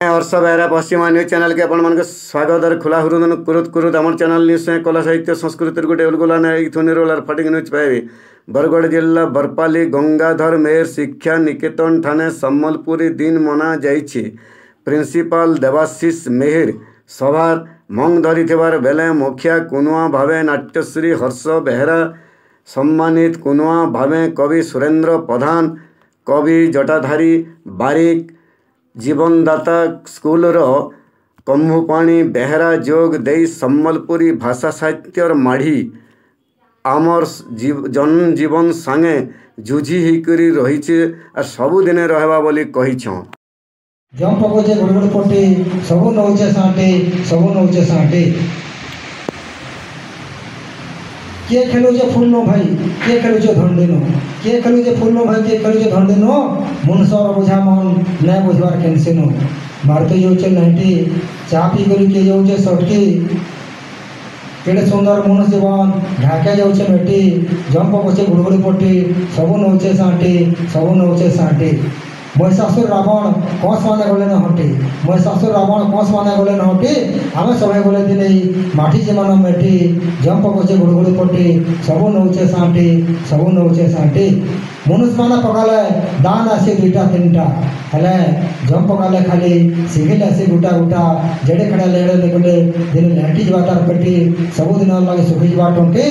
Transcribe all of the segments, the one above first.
और सब era पश्चिमा news channel के आपण मानक स्वागत और खुला हृदय कुरुत आम चैनल न्यूज से कला साहित्य संस्कृति गोटे उलगुलान रोलार फटिंग न्यूज पाइबे। बरगढ़ जिला बरपाली गंगाधर मेयर शिक्षा निकेतन ठाणे सम्बलपुरी दिन मना जाइछि। प्रिंसिपाल देवाशीष मेहर सभार मंग धरी बेले मुखिया कुनुआ भावे नाट्यश्री हर्ष बेहरा सम्मानित कुनुआ भावे कवि सुरेंद्र प्रधान कवि जटाधारी बारिक जीवनदाता स्कूल कम्भुपाणी बेहरा जोग दे सम्बलपुरी भाषा साहित्यर माढ़ी आमर जन जीवन संगे जुझी हिकरी रही और सबुदिन रहबा बोली कहिछं। जम पकोचे गुड़गुड़ पोटी सबु नौचे साटे किए खेलुचे फूल नो भाई किए खेलुचे धंडे नो किए खेलुचे फूल नो भाई किए खेलुचे धंडे नो मुनसर बुझा मन न बुझवार केनसे नो मारते जोचे नाइटी चा पी करी के जोचे सटकी केड़े सुंदर मनुष्य जीवन ढाके जाउचे मेटी जम पकोचे गुड़गुड़ पोटी सबु नौचे साटे महिषासुर रावण कंस माने गले न हटे महिषासुर रावण कंस माने गले न हटे आमे सबै गले दिने माटी जमान मेटी जंप पकोचे गुड़गुड़ पटी सबु नौचे साटे मनुष्य माने पकाले दान आसे दुईटा तीनटा हेले जंप पकाले खाली सिगिल आसे गुटा गुटा जेडे खड़ा लेड़े निकले दिन लाठी जवाटार पेटी सबु दिन लागे सुखी जवाटोंके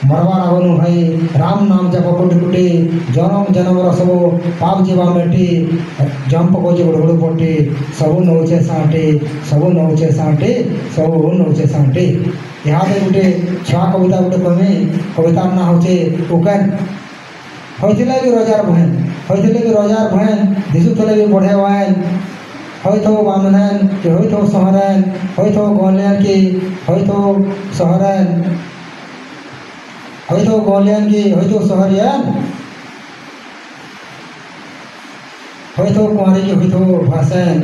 मरवा आगनु भाई राम नाम जप कोटि कोटि जनम जनम सब पाप जीवा मेटी जंप कोचे गुड़गुड़ पोटी सबु नौचे साटे यहाँ पे गोटे छुआ कविता गोटे कमी कवितार ना होचे उकेन होइथिले भी रजार बहन दिसुथले भी बढ़े वायन होइथो बामनन कि होइथो सहरन होइथो गोलेन की होइथो सहरन होइथो गोलियन की होइथो सहरियन होइथो कुंवारी की होइथो भाषण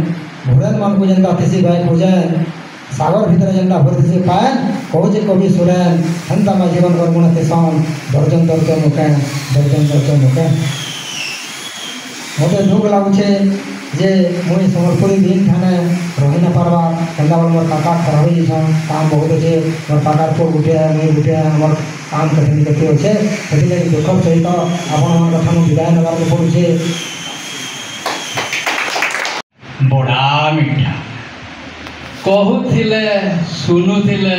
भुरन मन को जनता तिसी बाय खोजन सागर भीतर जनता भरतिसी पायन कहूचे कवि सुरेन हंता मा जीवन कर्मण तेसान दर्जन मुकेन मते दुख लागुचे जे मुई समर्पणी दिन ठाणे रही न पारबा केंदा मोर काका खराब होई छन काम बहुत अच्छे मोर काकार को गुटिया मुई गुटिया हमर काम कठिन कथि अच्छे सेति दुख सहित आपण मन कथा मु विदाय नबार पड़ुचे। बड़ा मीठा कहूथिले सुनुथिले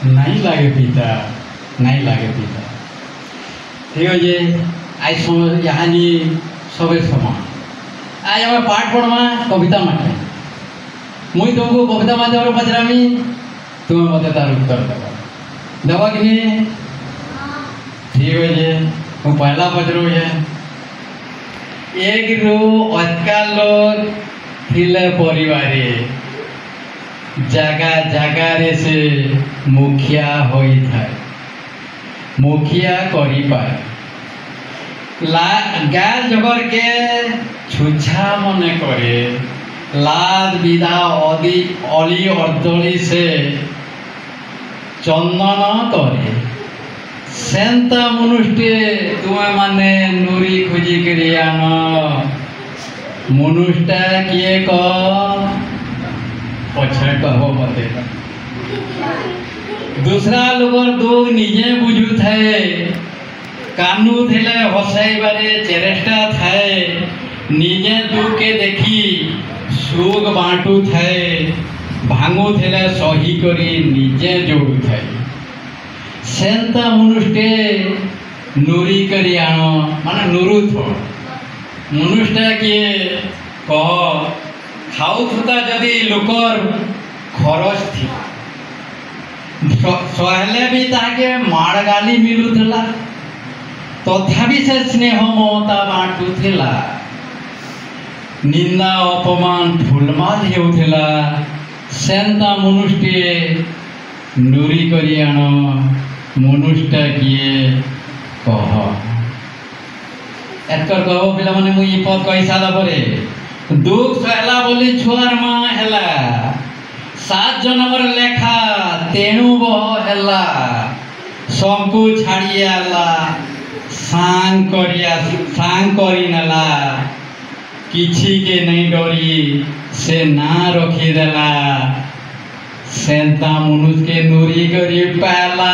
नहीं लागे पीता ठीक है आज समय यहाँ सबे समान आज आम पाठ पढ़मा कविता माटे मुई तुमको कविता माध्यम पचरामी तुम्हें मत तार उत्तर देवा कि नहीं ठीक है मुझे पहला पचरू एक रू अजकाल थिले परिवारे जगह जगार से मुखिया होई थाए मुखिया करी पाए गाय जगर के छुछा मने करे लाद विधा अली अर्दली से चंदन करे सेंता मनुष्टे तुम्हें माने नूरी खोजी करी आन मनुष्टा किए पछे कहो मते दूसरा लोगर दुख निजे बुझू थाए कानू थिले हसाइबारे चेष्टा थाए निजे दुख के देखी सुख बाँटू थाए भांगू थिले सही करी निजे जोड़ू थाए सेंता मनुष्टे नूरी करी आण माने नूरू थो मनुष्टा किए कह खाऊ थुता जदि लोकर खरच थी सहले भी ताके माड़ गाली मिलुला तथापि से स्नेह ममता बाँटुला निंदा अपमान फुलमाल हेउथिला सेंता मनुष्टे नूरी करी आण मनुष्टा किए कह एकर कहो पिला माने मुई पद कहि साला परे दुख सहला बोली छुआर माँ हेला 7 जनमर लेखा तेणु बह हेला सबको छाड़ी आला सांग करी नेला किछि के नहीं डरी से ना रखीदेला सेंता मनुष्य के नूरी करी पाला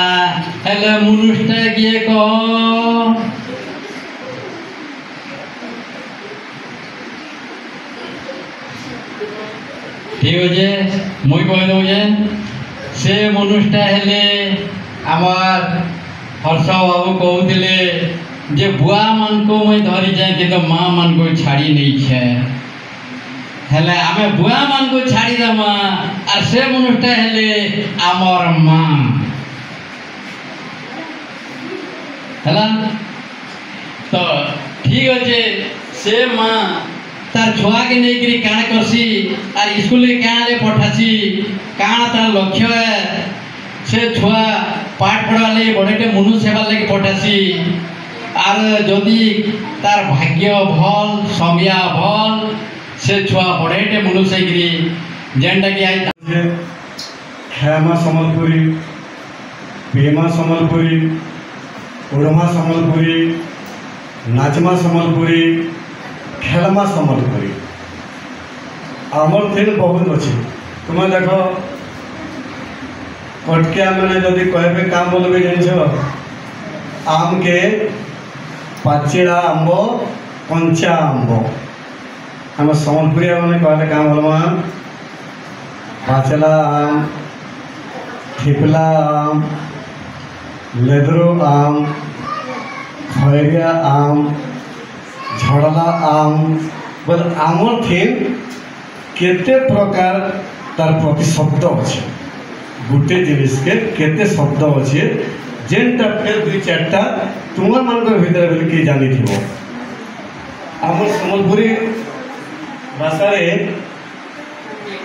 हेले मनुष्य किए कह ठीक अच्छे मुई कहीदे से मनुष्य हेले आमार हर्ष बाबू कहते जे बुआ मान को मुई धरी जाए कि माँ मान को छाड़ी नहीं छे हेले आमे बुआ मान को छाड़ी दमा और से मनुष्य हेले आमर माँ हैला तो ठीक अच्छे से माँ तार छुआ के नहीं करी काण करसी और स्कूल के क्या ले पठासी काण तार लक्ष्य है से छुआ पाठ पढ़ा लगे बड़े मनु सेवा लगे पठासी और जदि तार भाग्य भल समय भल से छुआ बड़े मनु से जेनटा कि आई खेमा सम्बलपुरी पेमा सम्बलपुरी उड़मा सम्बलपुरी नाचमा सम्बलपुरी खेलमा सम्बलपुरी आमर थीन बहुत अच्छे तुम्हें देख कटकिया मैंने जदि कहबे काम बोलबे जान आम के पाचिड़ा आंब कंचा आंब आम सम्बलपुरिया मैंने कहले काम बोलमा पाचला आम ठिपला आम लेदरो आम खैरिया आम झड़ला आम बोले आमर थीन केते प्रकार तार प्रति शब्द अच्छे गोटे जिनिस के केते शब्द अच्छे जेनटा फिर दुई चार्टा तुम मान भीतर बोले किए जानी थी आमर सम्बलपुरी भाषा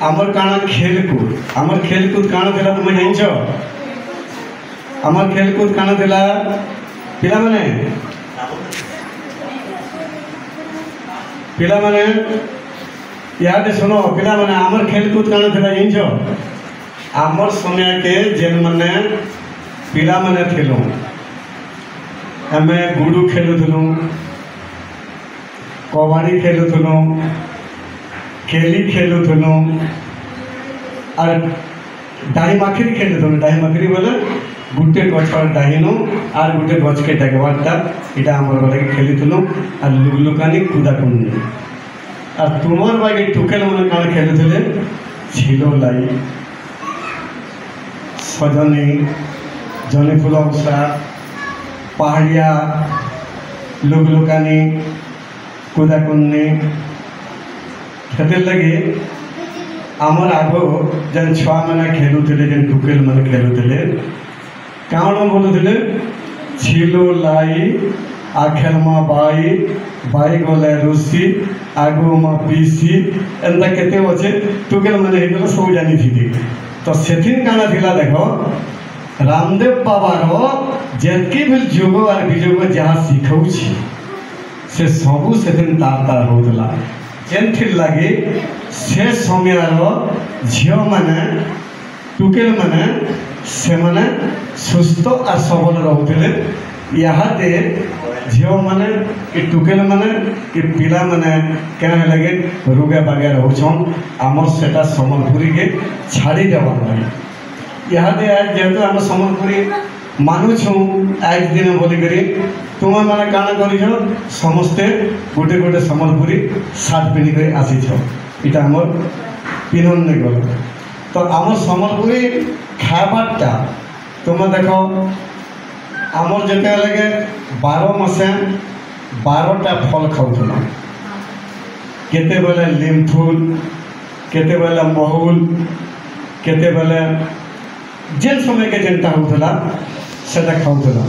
आमर काना खेलकूद आमर खेलकूद काना थिला तुम जान आमर खेलकूद काना थिला पिला माने पिला माने याद सुनो पिला माने आमर खेलकूद काना थिला जान आमर समय के जेन माने पिला माने थिलु आमे गुडू खेलुथलु कबाड़ी खेलुथलु केली खेलुथलु और डाही माखिरी खेलुथलु डाही माखिरी बोले गुटे गछर डाहिनु और गुटे गछ के डगवाटा इटा आमर बोले खेलुथलु और लुकलुकानी कुदाकुंडी और तुमर बागे टुकेल माने काण खेलुथले छिलो लाई सजनी जनी फुल उषा पहाड़िया लुकलुकानी कुदाकुंडी खेतर लगे आमर आगो जेन छुआ मैंने खेलुले जेन टुकेल मैंने खेलुले काण बोलुले छिलो लाई आखेलमा बाई बाई गले रुसी आगो मा पीसी एंता केते अच्छे टुकेल मैंने हेगला सब जानी थी तो सेथिन काना थिला देखो रामदेव बाबार जेतकी भी जोग और विजोग जहाँ शिखौ से सबू सेथिन तार तार होता जेनथिर लगे से समय झील मैंने टुकेल मैंने से मैंने सुस्थ और सबल रोते इहादे झील मैंने कि टुकेल मैंने कि पिला मैंने क्या लगे रोगे बागे रोचन आमर सेटा सम्बलपुरी के छाड़ी देवार लगे इहादे आज जेहेतु आम सम्बलपुरी मानुछु आज दिन बोलिकी तुम मैंने काण कर समस्ते गोटे गोटे सम्बलपुरी सार्ट पिंधिक आसीछ इटा आमर पिन्हन नहीं गल तो आम सम्बलपुरी खाबारटा तुम देख आमर जिते लगे 12 मासे 12टा फल खाऊला केते बेले लिमफुल केते बेले महुल केते बेले जेन समय के जेनटा होता से खाऊला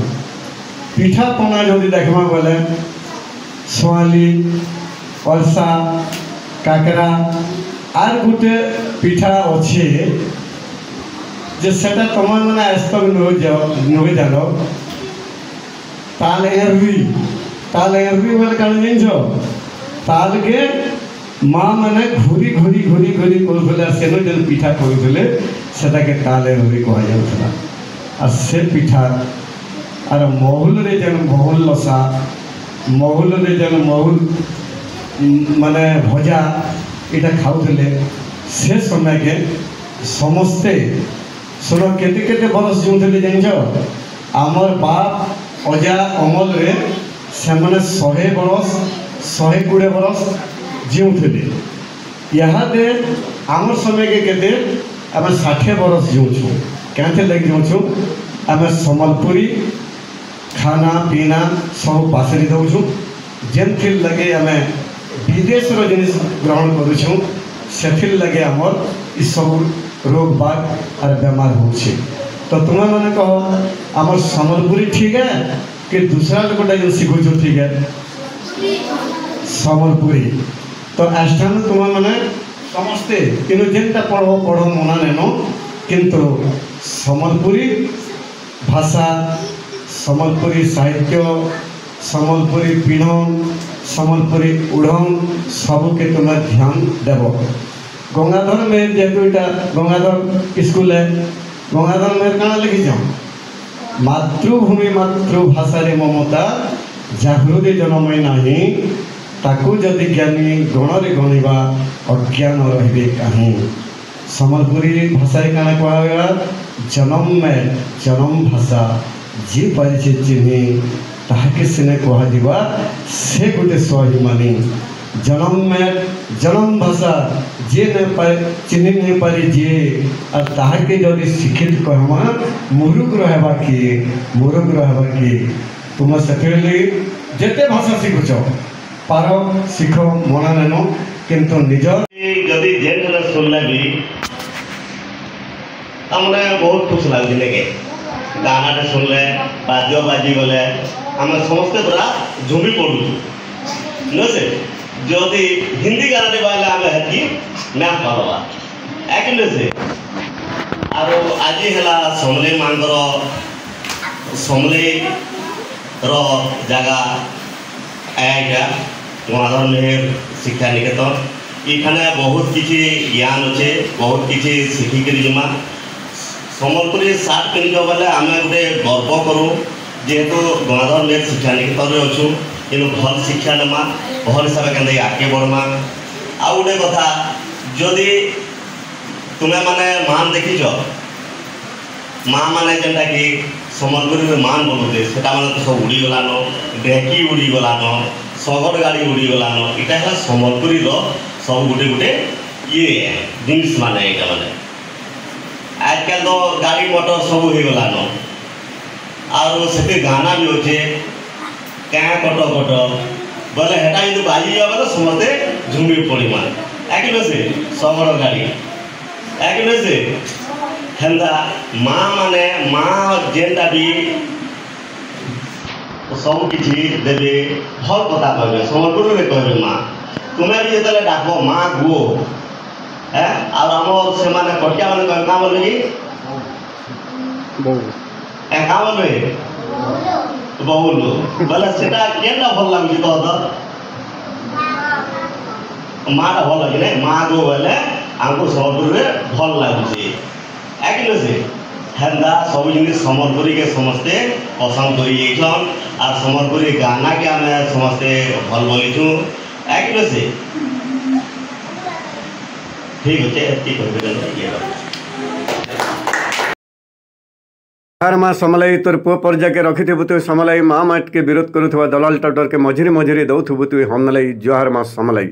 पिठा पना जदि देखा बोले सोआली अलसा काकरा आर गोटे पिठा अच्छे जे सेटा तुम मैंने आज तक नुई जान ताल एरवी बोले कौन जान ताल के माँ मैंने घूरी घूरी घूरी घूरी कर सेनो जेन पिठा करुले से ताल एरवी कह जाऊला और से पिठा और महुल रे जेन महुल लसा महुल रे जेन महुल माने भजा इटा खाऊले से समय के समस्ते सुन केते केते बरस जीउले जानिछ आमर बाप अजा अमल रे से माने 100 बरस 120 बरस जीउले इहादे आमर समय के केते आम 60 बरस जीउछु केते लगी जीउछु आम सम्बलपुरी खाना पीना सब पासरी दौछु जेनथिर लगे आम विदेश जिनिस ग्रहण करुछु सेथिर लगे आमर इ सब रोग बाग और बेमार होछि। तो तुम मैंने कह आमर सम्बलपुरी ठीक है कि दूसरा लोकटा जो शिखुछु ठीक है सम्बलपुरी। तो आष्टान तुम मैंने समस्ते किनु जेनटा पढ़ मना नेनो किंतु सम्बलपुरी भाषा सम्बलपुरी साहित्य सम्बलपुरी पिढ़न सम्बलपुरी उड़न सबके तुम ध्यान देव। गंगाधर में जेहेतु यहाँ गंगाधर स्कूल है गंगाधर में क्या लिखी मातृभूमि मातृभाषा ममता जागृति जनमय नहीं ताकू जदि ज्ञानी गणरे गणिबा अज्ञान रही कहीं। सम्बलपुरी भाषा क्या कह जन्म में जन्म भाषा जी पारिछे चिन्ही ताके सिने कह से गोटे स्वाभिमानी जन्म में जन्म भाषा जे चिन्ही नहीं पारी जे और ताके जदि शिक्षित कहमा मुरुख रहबा कि तुम से जेते भाषा शिखुच पार शिख मना नेनो किंतु निज जदि जेन सुनले भी तमने बहुत खुश लगे के गाना सुनले बाद्य बाजी गले आम समस्ते पूरा झुमी पड़ू न से जदि हिंदी गाना बाजले आम हेती ना पारवा एक से आरो आज है समलेई मांगर समलेई जगह आया गंगाधर मेहर शिक्षा निकेतन इखाने बहुत किसी ज्ञान अच्छे बहुत किसी शिखिक जिमा सम्बलपुरी सार्ट पिंध बेले आम गोटे गर्व करूँ जेहेतु गंगाधर मेहर शिक्षा निकेतन अच्छु कि भल शिक्षा नेमा भल हिसाब के आगे बढ़मा। आ गोटे कथा जदि तुम्हें माने मान देखीच माँ मैंने जेनटा कि सम्बलपुरी मान बोलुचे से तो सब उड़ीगलान ढेकी उड़ीगलान शगड़ गाड़ी उड़ीगलान इटा है सम्बलपुरी सब गोटे गोटे ये जिनिस माने यहाँ माने आजकल तो गाड़ी मोटर सब हो गलान आर से गाना भी अच्छे क्या कट कट बोले हेटा जो बाजी जा बोले समस्ते झुमी पड़ी मान एक से शगड़ गाड़ी एक से हेन्दा माँ माने माँ जेनटा भी सब किसी देवे भल कथा कहे सम्बलपुर कहे माँ तुम्हें भी जो डाक माँ गो है आम से कटिया मैंने क्या बोल क्या बोल बहुल बोले से भल लगे कह माँटा भल लगे माँ गो बोले आमको सम्बलपुर भल लगुच एक से हेन्दा सब जिन सम्बलपुरी के समस्ते पसंद कर सम्बलपुरी गाना के आम समस्ते भल बोलीचु एक से ठीक अच्छे हर माँ समलाई तोर पुओ पर्जा के रखिथबु तु समलाई माँ माट के विरोध करुवा दलाल टटर के मझिरे मझिरे दौथबु तु हमलाई जोहार माँ समलाई।